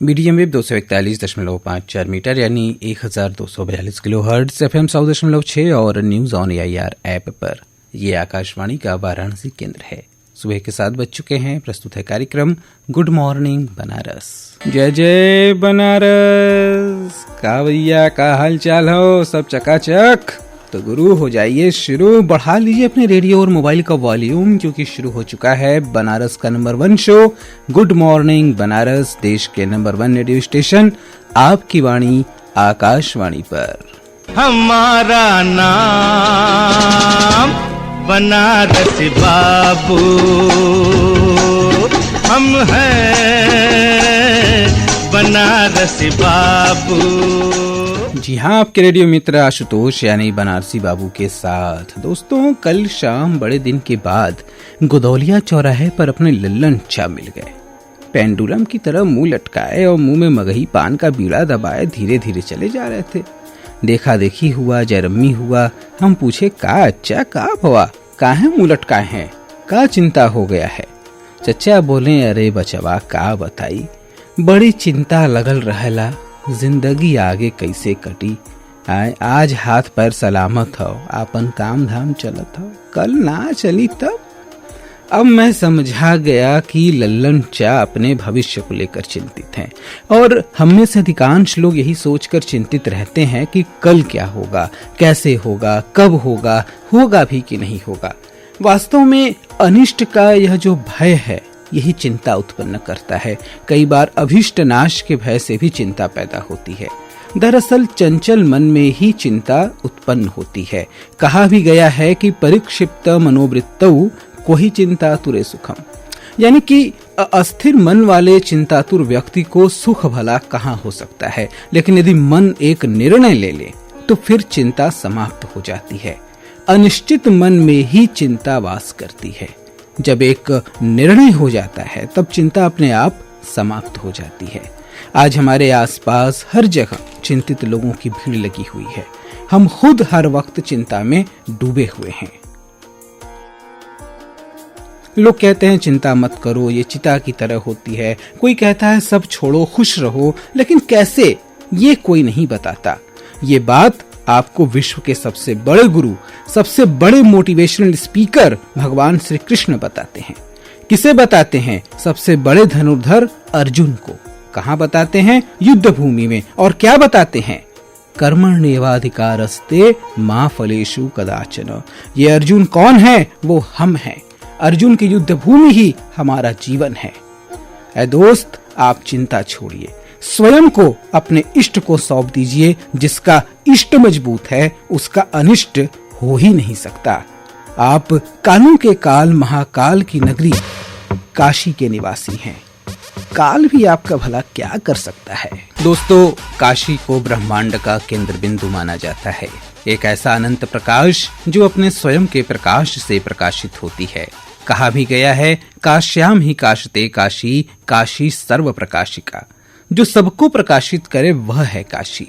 Medium wave 241.54 metre यानी 1242 kilohertz, FM 100.6 और news on AIR app पर। ये आकाशवाणी का वाराणसी केंद्र है। सुबह के 7 बज चुके हैं। प्रस्तुत है कार्यक्रम गुड मॉर्निंग बनारस। जय जय बनारस। का भैया का हाल चाल हो? सब चकाचक? तो गुरु हो जाइए शुरू। बढ़ा लीजिए अपने रेडियो और मोबाइल का वॉल्यूम, क्योंकि शुरू हो चुका है बनारस का number 1 show good morning Banaras, देश के नंबर 1 रेडियो स्टेशन आपकी वाणी आकाशवाणी पर। हमारा नाम बनारस बाबू, हम हैं बनारस बाबू। जी हाँ, आपके रेडियो मित्र आशुतोष यानी बनारसी बाबू के साथ। दोस्तों, कल शाम बड़े दिन के बाद गोदौलिया चौराहे पर अपने लल्लन चा मिल गए। पेंडुलम की तरह मुंह लटकाए और मुंह में मगही पान का बीड़ा दबाए धीरे धीरे चले जा रहे थे। देखा देखी हुआ, जरम्मी हुआ। हम पूछे, का अच्छा का भवा, काहे मुंह लटकाए हैं, का चिंता हो गया है? चचा बोले, अरे बचवा का बताई, बड़ी चिंता लगल रहला, जिंदगी आगे कैसे कटी। आज हाथ पैर सलामत हो, आपन काम धाम चलत हो, कल ना चली तब। अब मैं समझा गया कि लल्लन चा अपने भविष्य को लेकर चिंतित हैं, और हम में से अधिकांश लोग यही सोचकर चिंतित रहते हैं कि कल क्या होगा, कैसे होगा, कब होगा, होगा भी कि नहीं होगा। वास्तव में अनिष्ट का यह जो भय है, यही चिंता उत्पन्न करता है। कई बार अभिष्ट नाश के भय से भी चिंता पैदा होती है। दरअसल चंचल मन में ही चिंता उत्पन्न होती है। कहा भी गया है कि परिक्षिप्त मनोवृत्तौ कोहि चिंतातुरे सुखम, यानी कि अस्थिर मन वाले चिंतातुर व्यक्ति को सुख भला कहाँ हो सकता है। लेकिन यदि मन एक निर्णय ले ले तो फिर चिंता समाप्त हो जाती है। अनिश्चित मन में ही चिंता वास करती है। जब एक निर्णय हो जाता है तब चिंता अपने आप समाप्त हो जाती है। आज हमारे आसपास हर जगह चिंतित लोगों की भीड़ लगी हुई है। हम खुद हर वक्त चिंता में डूबे हुए हैं। लोग कहते हैं चिंता मत करो, ये चिता की तरह होती है। कोई कहता है सब छोड़ो, खुश रहो, लेकिन कैसे, ये कोई नहीं बताता। ये बात आपको विश्व के सबसे बड़े गुरु, सबसे बड़े मोटिवेशनल स्पीकर भगवान श्री कृष्ण बताते हैं। किसे बताते हैं? सबसे बड़े धनुर्धर अर्जुन को। कहाँ बताते हैं? युद्ध भूमि में। और क्या बताते हैं? कर्मण्येवाधिकारस्ते मा फलेषु कदाचन। ये अर्जुन कौन है? वो हम हैं। अर्जुन की युद्ध भूमि ही हमारा जीवन है। ऐ दोस्त, आप चिंता छोड़िए, स्वयं को, अपने इष्ट को सौंप दीजिए। जिसका इष्ट मजबूत है उसका अनिष्ट हो ही नहीं सकता। आप कालों के काल महाकाल की नगरी काशी के निवासी हैं। काल भी आपका भला क्या कर सकता है? दोस्तों, काशी को ब्रह्मांड का केंद्र बिंदु माना जाता है। एक ऐसा अनंत प्रकाश जो अपने स्वयं के प्रकाश से प्रकाशित होती है। कहा भी गया है, काश्याम ही काशते काशी, काशी सर्व प्रकाशिका। जो सबको प्रकाशित करे वह है काशी।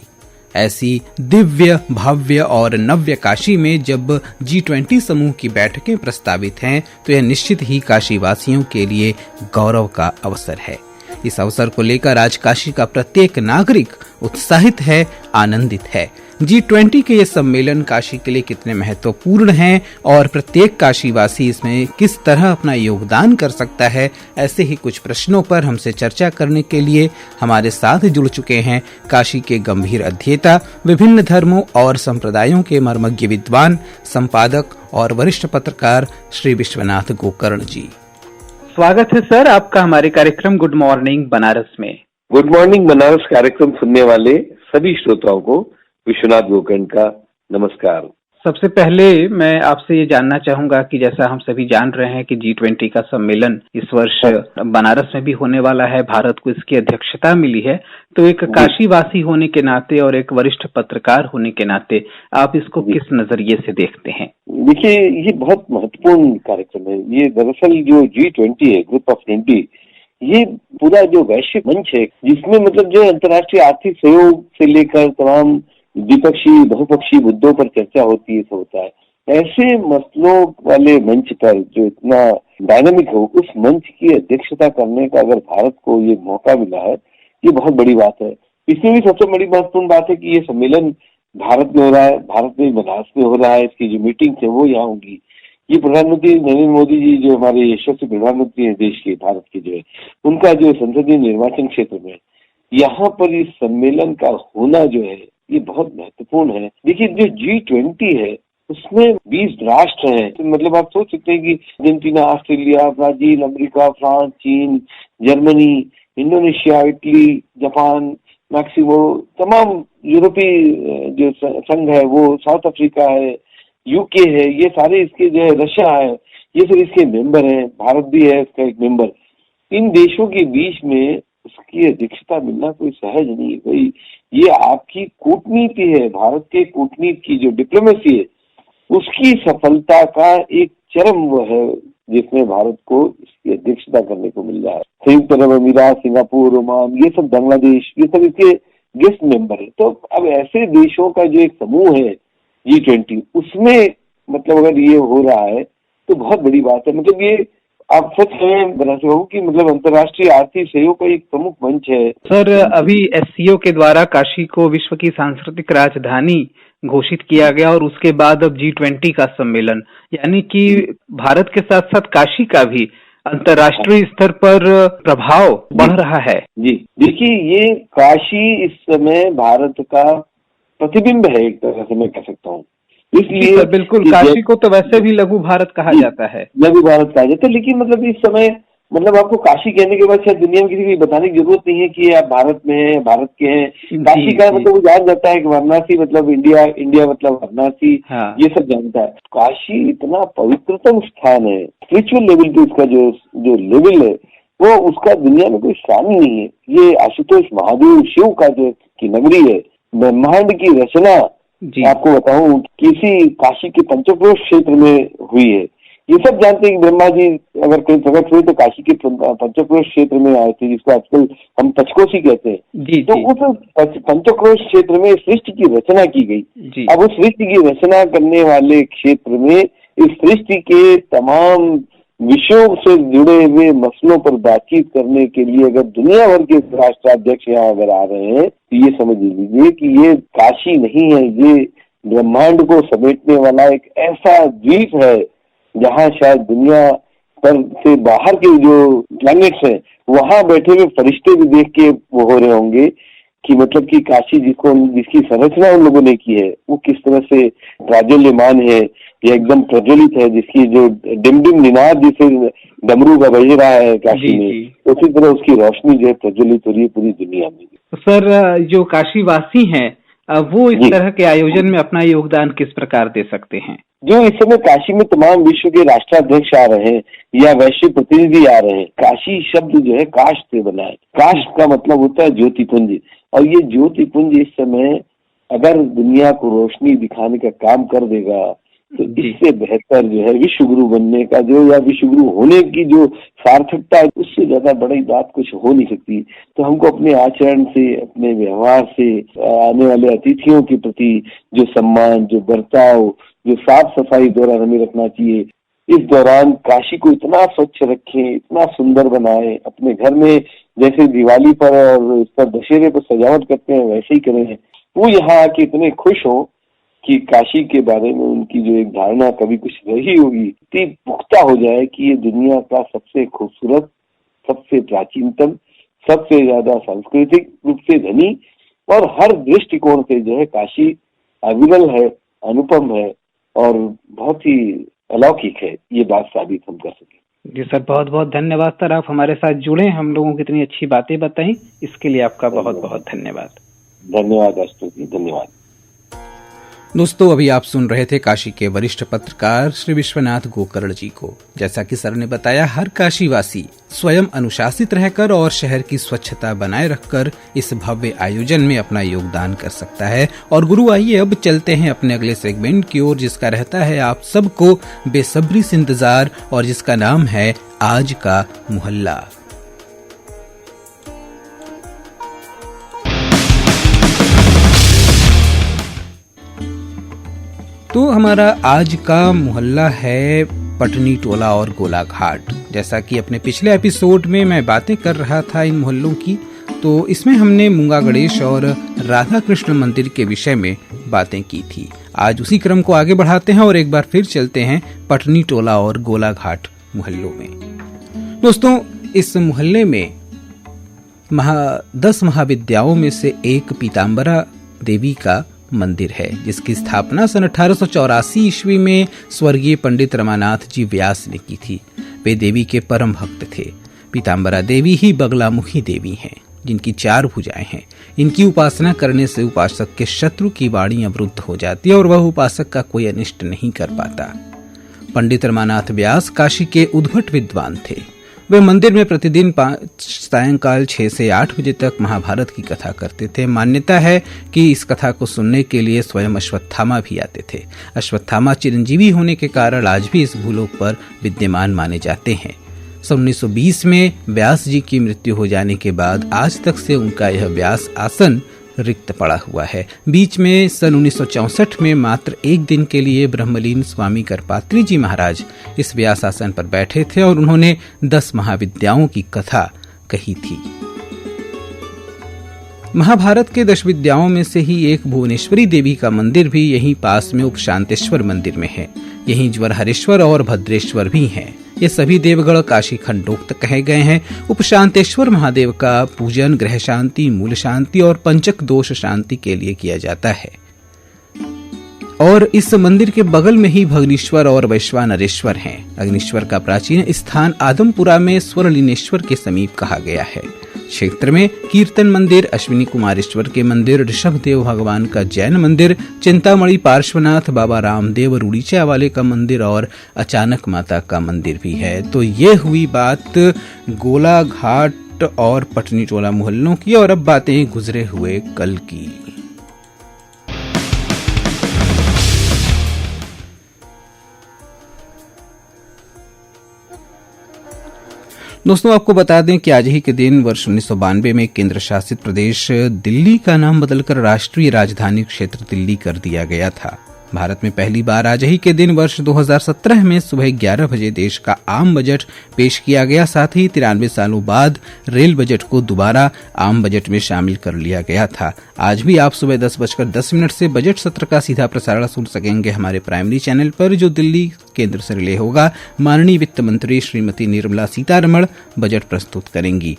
ऐसी दिव्य, भव्य और नव्य काशी में जब G20 समूह की बैठकें प्रस्तावित हैं तो यह निश्चित ही काशी वासियों के लिए गौरव का अवसर है। इस अवसर को लेकर आज काशी का प्रत्येक नागरिक उत्साहित है, आनंदित है। G20 के ये सम्मेलन काशी के लिए कितने महत्वपूर्ण हैं और प्रत्येक काशीवासी इसमें किस तरह अपना योगदान कर सकता है, ऐसे ही कुछ प्रश्नों पर हमसे चर्चा करने के लिए हमारे साथ जुड़ चुके हैं काशी के गंभीर अध्येता, विभिन्न धर्मों और संप्रदायों के मर्मज्ञ विद्वान, संपादक और वरिष्ठ पत्रकार श्री विश्वनाथ गोकर्ण जी। स्वागत है सर आपका हमारे कार्यक्रम गुड मॉर्निंग बनारस में। गुड मॉर्निंग बनारस कार्यक्रम सुनने वाले सभी श्रोताओं को विश्वनाथ गोकर्ण का नमस्कार। सबसे पहले मैं आपसे ये जानना चाहूंगा कि जैसा हम सभी जान रहे हैं कि G20 का सम्मेलन इस वर्ष बनारस में भी होने वाला है। भारत को इसकी अध्यक्षता मिली है, तो एक काशीवासी होने के नाते और एक वरिष्ठ पत्रकार होने के नाते आप इसको किस नजरिए से देखते हैं? देखिए, ये बहुत महत्वपूर्ण कार्यक्रम है। ये दरअसल जो G20 है, ग्रुप ऑफ 20, ये पूरा जो वैश्विक मंच है जिसमें मतलब जो अंतर्राष्ट्रीय आर्थिक सहयोग से लेकर तमाम द्विपक्षीय बहुपक्षीय मुद्दों पर चर्चा होती है, सब होता है। ऐसे मसलों वाले मंच पर जो इतना डायनामिक हो, उस मंच की अध्यक्षता करने का अगर भारत को ये मौका मिला है, ये बहुत बड़ी बात है। इसमें भी सबसे बड़ी महत्वपूर्ण बात है कि ये सम्मेलन भारत में हो रहा है, भारत में बनारस में हो रहा है। इसकी जो मीटिंग है वो यहाँ होगी। ये प्रधानमंत्री नरेंद्र मोदी जी जो हमारे यशस्वी प्रधानमंत्री हैं देश के, भारत के जो है, उनका जो संसदीय निर्वाचन क्षेत्र में यहाँ पर इस सम्मेलन का होना जो है ये बहुत महत्वपूर्ण है। देखिए जो G20 है उसमें 20 राष्ट्र हैं, तो मतलब आप सोच सकते हैं कि Argentina, Australia, Brazil, America, France, चीन, Germany, Indonesia, Italy, Japan, Mexico, तमाम यूरोपीय जो संघ है वो, साउथ अफ्रीका है, यूके है, ये सारे इसके जो है, रशिया है, ये सब इसके मेंबर हैं, भारत भी है इसका एक मेंबर। इन देशों के बीच में उसकी अध्यक्षता मिलना कोई सहज नहीं है। कोई ये आपकी कूटनीति है, भारत के कूटनीति की जो डिप्लोमेसी है उसकी सफलता का एक चरम वो है जिसमें भारत को इसकी अध्यक्षता करने को मिल रहा है। संयुक्त अरब अमीरात, सिंगापुर, ओमान, ये सब, बांग्लादेश, ये सब इसके गेस्ट मेंबर है। तो अब ऐसे देशों का जो एक समूह है G20, उसमें मतलब अगर ये हो रहा है तो बहुत बड़ी बात है। मतलब ये आप सच कहें बनारसी बाबू की मतलब अंतर्राष्ट्रीय आर्थिक सहयोग का एक प्रमुख मंच है। सर, अभी SCO के द्वारा काशी को विश्व की सांस्कृतिक राजधानी घोषित किया गया और उसके बाद अब G20 का सम्मेलन, यानी कि भारत के साथ साथ काशी का भी अंतर्राष्ट्रीय स्तर पर प्रभाव बढ़ रहा है। जी देखिए, ये काशी इस समय भारत का प्रतिबिंब है, एक तरह से मैं कह सकता हूँ। इसलिए बिल्कुल, काशी को तो वैसे भी लघु भारत कहा जाता है, लघु भारत कहा जाता है, लेकिन मतलब इस समय मतलब आपको काशी कहने के बाद शायद दुनिया में किसी को बताने की जरूरत नहीं है कि आप भारत में हैं, भारत के हैं। काशी का मतलब वो जान जाता है कि वाराणसी मतलब इंडिया, इंडिया मतलब वाराणसी, हाँ। ये सब जानता है। काशी इतना पवित्रतम स्थान है, स्पिरिचुअल लेवल पे उसका जो लेवल है वो उसका दुनिया में कोई स्थान ही नहीं है। ये आशुतोष महादेव शिव का जो की नगरी है, ब्रह्मांड की रचना आपको बताऊं किसी काशी के पंचक्रोश क्षेत्र में हुई है। ये सब जानते हैं कि ब्रह्मा जी अगर कहीं प्रकट हुए तो काशी के पंचक्रोश क्षेत्र में आए थे, जिसको आजकल हम पंचकोशी कहते हैं। तो उस पंचक्रोश क्षेत्र में सृष्टि की रचना की गई। अब उस सृष्टि की रचना करने वाले क्षेत्र में इस सृष्टि के तमाम विषयों से जुड़े हुए मसलों पर बातचीत करने के लिए अगर दुनिया भर के राष्ट्राध्यक्ष यहाँ अगर आ रहे हैं तो ये समझ लीजिए कि ये काशी नहीं है, ये ब्रह्मांड को समेटने वाला एक ऐसा द्वीप है जहाँ शायद दुनिया पर से बाहर के जो प्लैनेट्स हैं वहां बैठे हुए फरिश्ते भी देख के वो हो रहे होंगे कि मतलब कि काशी जिसकी संरचना उन लोगों ने की है वो किस तरह से प्राज्वल्यमान है, ये एकदम प्रज्वलित है, जिसकी जो डिमडिम निनाद जिसे डमरू का बज रहा है काशी में, उसी तरह उसकी रोशनी जो है प्रज्वलित हो रही है पूरी दुनिया में। सर, जो काशी वासी हैं वो इस तरह के आयोजन में अपना योगदान किस प्रकार दे सकते हैं? जो इस समय काशी में तमाम विश्व के राष्ट्राध्यक्ष आ रहे हैं या वैश्विक प्रतिनिधि आ रहे हैं, काशी शब्द जो है काश से बना है। काश का मतलब होता है ज्योतिपुंज, और ये ज्योतिपुंज इस समय अगर दुनिया को रोशनी दिखाने का काम कर देगा तो इससे बेहतर जो है विश्व गुरु बनने का जो या विश्व गुरु होने की जो सार्थकता है उससे ज्यादा बड़ी बात कुछ हो नहीं सकती। तो हमको अपने आचरण से, अपने व्यवहार से, आने वाले अतिथियों के प्रति जो सम्मान, जो बर्ताव, जो साफ सफाई दौरान हमें रखना चाहिए। इस दौरान काशी को इतना स्वच्छ रखें, इतना सुंदर बनाएं, अपने घर में जैसे दिवाली पर और इस पर दशहरे पर सजावट करते हैं वैसे ही करें। वो यहाँ आके इतने खुश हो कि काशी के बारे में उनकी जो एक धारणा कभी कुछ रही होगी इतनी पुख्ता हो जाए कि ये दुनिया का सबसे खूबसूरत, सबसे प्राचीनतम, सबसे ज्यादा सांस्कृतिक रूप से धनी और हर दृष्टिकोण से जो है काशी अविरल है, अनुपम है और बहुत ही अलौकिक है। ये बात साबित हम कर सके। जी सर, बहुत बहुत धन्यवाद सर, आप हमारे साथ जुड़े, हम लोगों को इतनी अच्छी बातें बताई, इसके लिए आपका बहुत बहुत धन्यवाद। धन्यवाद आशुतोष जी, धन्यवाद। दोस्तों, अभी आप सुन रहे थे काशी के वरिष्ठ पत्रकार श्री विश्वनाथ गोकर्ण जी को। जैसा कि सर ने बताया, हर काशीवासी स्वयं अनुशासित रहकर और शहर की स्वच्छता बनाए रखकर इस भव्य आयोजन में अपना योगदान कर सकता है। और गुरु, आइए अब चलते हैं अपने अगले सेगमेंट की ओर, जिसका रहता है आप सबको बेसब्री से इंतजार और जिसका नाम है आज का मोहल्ला। तो हमारा आज का मोहल्ला है पटनी टोला और गोलाघाट। जैसा कि अपने पिछले एपिसोड में मैं बातें कर रहा था इन मोहल्लों की, तो इसमें हमने मूंगा गणेश और राधा कृष्ण मंदिर के विषय में बातें की थी। आज उसी क्रम को आगे बढ़ाते हैं और एक बार फिर चलते हैं पटनी टोला और गोलाघाट मोहल्लों में। दोस्तों, इस मोहल्ले में 10 महाविद्याओं में से एक पीताम्बरा देवी का मंदिर है, जिसकी स्थापना सन 1884 ईस्वी में स्वर्गीय पंडित रमानाथ जी व्यास ने की थी। वे देवी के परम भक्त थे। पीताम्बरा देवी ही बगलामुखी देवी हैं, जिनकी 4 भुजाएं हैं। इनकी उपासना करने से उपासक के शत्रु की वाणी अवरुद्ध हो जाती है और वह उपासक का कोई अनिष्ट नहीं कर पाता। पंडित रमानाथ व्यास काशी के उद्भट विद्वान थे। वे मंदिर में प्रतिदिन सायंकाल 6 से 8 बजे तक महाभारत की कथा करते थे। मान्यता है कि इस कथा को सुनने के लिए स्वयं अश्वत्थामा भी आते थे। अश्वत्थामा चिरंजीवी होने के कारण आज भी इस भूलोक पर विद्यमान माने जाते हैं। सन 1920 में व्यास जी की मृत्यु हो जाने के बाद आज तक से उनका यह व्यास आसन रिक्त पड़ा हुआ है। बीच में सन 1964 में मात्र एक दिन के लिए ब्रह्मलीन स्वामी करपात्री जी महाराज इस व्यास आसन पर बैठे थे और उन्होंने 10 महाविद्याओं की कथा कही थी। महाभारत के 10 विद्याओं में से ही एक भुवनेश्वरी देवी का मंदिर भी यहीं पास में उपशांतेश्वर मंदिर में है। यहीं ज्वरहरेश्वर और भद्रेश्वर भी हैं। ये सभी देवगढ़ काशी खंडोक्त कहे गए हैं। उपशांतेश्वर महादेव का पूजन ग्रह शांति, मूल शांति और पंचक दोष शांति के लिए किया जाता है। और इस मंदिर के बगल में ही भगनीश्वर और वैश्वानरेश्वर हैं। अग्निश्वर का प्राचीन स्थान आदमपुरा में स्वरलीनेश्वर के समीप कहा गया है। क्षेत्र में कीर्तन मंदिर, अश्विनी कुमारेश्वर के मंदिर, ऋषभदेव भगवान का जैन मंदिर, चिंतामणि पार्श्वनाथ, बाबा रामदेव रूड़ीचा वाले का मंदिर और अचानक माता का मंदिर भी है। तो ये हुई बात गोलाघाट और पटनी टोला मोहल्लों की, और अब बातें गुजरे हुए कल की। दोस्तों, आपको बता दें कि आज ही के दिन वर्ष 1992 में केंद्र शासित प्रदेश दिल्ली का नाम बदलकर राष्ट्रीय राजधानी क्षेत्र दिल्ली कर दिया गया था। भारत में पहली बार आज ही के दिन वर्ष 2017 में सुबह 11 बजे देश का आम बजट पेश किया गया। साथ ही 93 सालों बाद रेल बजट को दोबारा आम बजट में शामिल कर लिया गया था। आज भी आप सुबह 10:10 से बजट सत्र का सीधा प्रसारण सुन सकेंगे हमारे प्राइमरी चैनल पर, जो दिल्ली केंद्र से रिले होगा। माननीय वित्त मंत्री श्रीमती निर्मला सीतारमण बजट प्रस्तुत करेंगी।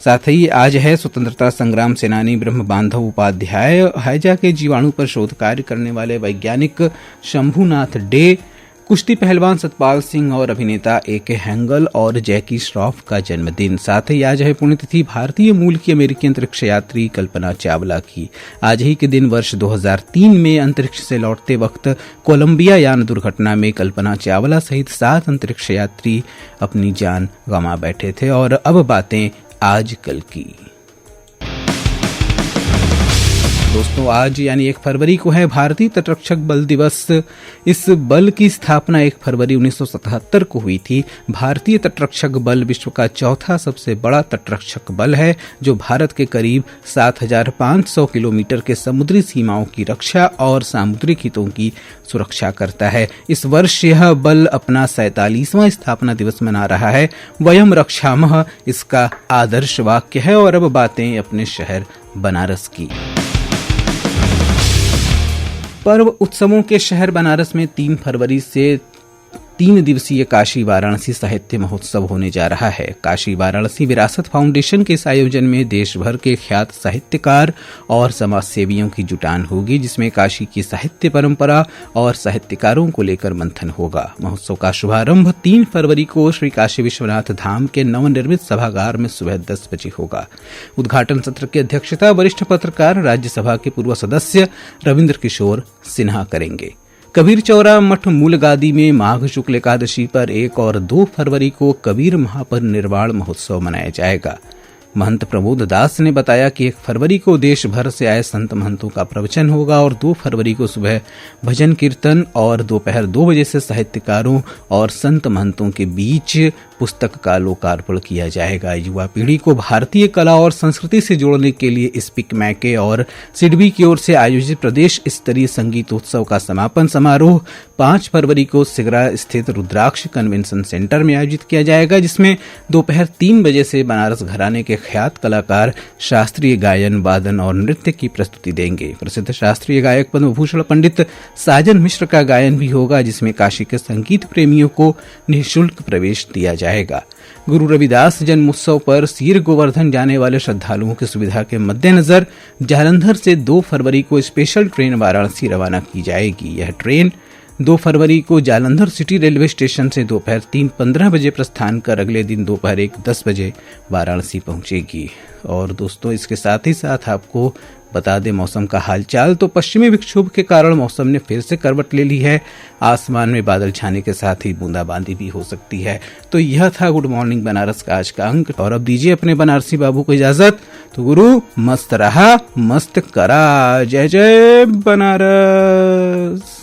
साथ ही आज है स्वतंत्रता संग्राम सेनानी ब्रह्म बांधव उपाध्याय, हैजा के जीवाणु पर शोध कार्य करने वाले वैज्ञानिक शंभुनाथ डे, कुश्ती पहलवान सतपाल सिंह और अभिनेता A.K. हैंगल और जैकी श्रॉफ का जन्मदिन। साथ ही आज है पुण्यतिथि भारतीय मूल की अमेरिकी अंतरिक्ष यात्री कल्पना चावला की। आज ही के दिन वर्ष 2003 में अंतरिक्ष से लौटते वक्त कोलंबिया यान दुर्घटना में कल्पना चावला सहित 7 अंतरिक्ष यात्री अपनी जान गंवा बैठे थे। और अब बातें आज कल की। दोस्तों, आज यानी 1 फरवरी को है भारतीय तटरक्षक बल दिवस। इस बल की स्थापना 1 फरवरी 1977 को हुई थी। भारतीय तटरक्षक बल विश्व का चौथा सबसे बड़ा तटरक्षक बल है, जो भारत के करीब 7,500 किलोमीटर के समुद्री सीमाओं की रक्षा और सामुद्रिक हितों की सुरक्षा करता है। इस वर्ष यह बल अपना 47वां स्थापना दिवस मना रहा है। वयम रक्षामः इसका आदर्श वाक्य है। और अब बातें अपने शहर बनारस की। पर्व उत्सवों के शहर बनारस में 3 फरवरी से 3 दिवसीय काशी वाराणसी साहित्य महोत्सव होने जा रहा है। काशी वाराणसी विरासत फाउंडेशन के इस आयोजन में देश भर के ख्यात साहित्यकार और समाज सेवियों की जुटान होगी, जिसमें काशी की साहित्य परंपरा और साहित्यकारों को लेकर मंथन होगा। महोत्सव का शुभारंभ 3 फरवरी को श्री काशी विश्वनाथ धाम के नवनिर्मित सभागार में सुबह 10 बजे होगा। उद्घाटन सत्र की अध्यक्षता वरिष्ठ पत्रकार राज्यसभा के पूर्व सदस्य रविंद्र किशोर सिन्हा करेंगे। कबीर चौरा मठ मूलगादी में माघ शुक्ल एकादशी पर 1 और 2 फरवरी को कबीर महापरिनिर्वाण महोत्सव मनाया जाएगा। महंत प्रमोद दास ने बताया कि 1 फरवरी को देश भर से आए संत महंतों का प्रवचन होगा और 2 फरवरी को सुबह भजन कीर्तन और दोपहर 2 बजे से साहित्यकारों और संत महंतों के बीच पुस्तक का लोकार्पण किया जाएगा। युवा पीढ़ी को भारतीय कला और संस्कृति से जोड़ने के लिए स्पीक मैके और सिडबी की ओर से आयोजित प्रदेश स्तरीय संगीतोत्सव का समापन समारोह 5 फरवरी को सिगरा स्थित रुद्राक्ष कन्वेंशन सेंटर में आयोजित किया जाएगा, जिसमें दोपहर 3 बजे से बनारस घराने के ख्यात कलाकार शास्त्रीय गायन, वादन और नृत्य की प्रस्तुति देंगे। प्रसिद्ध शास्त्रीय गायक पद्म भूषण पंडित साजन मिश्र का गायन भी होगा, जिसमें काशी के संगीत प्रेमियों को निःशुल्क प्रवेश दिया जाएगा। गुरु रविदास जन्मोत्सव पर सीर गोवर्धन जाने वाले श्रद्धालुओं की सुविधा के मद्देनजर जालंधर से 2 फरवरी को स्पेशल ट्रेन वाराणसी रवाना की जाएगी। यह ट्रेन 2 फरवरी को जालंधर सिटी रेलवे स्टेशन से दोपहर 3:15 बजे प्रस्थान कर अगले दिन दोपहर 1:10 बजे वाराणसी पहुंचेगी। और दोस्तों, इसके साथ ही साथ आपको बता दें मौसम का हालचाल। तो पश्चिमी विक्षोभ के कारण मौसम ने फिर से करवट ले ली है। आसमान में बादल छाने के साथ ही बूंदाबांदी भी हो सकती है। तो यह था गुड मॉर्निंग बनारस का आज का अंक। और अब दीजिए अपने बनारसी बाबू को इजाजत। तो गुरु मस्त रहा, मस्त करा। जय जय बनारस।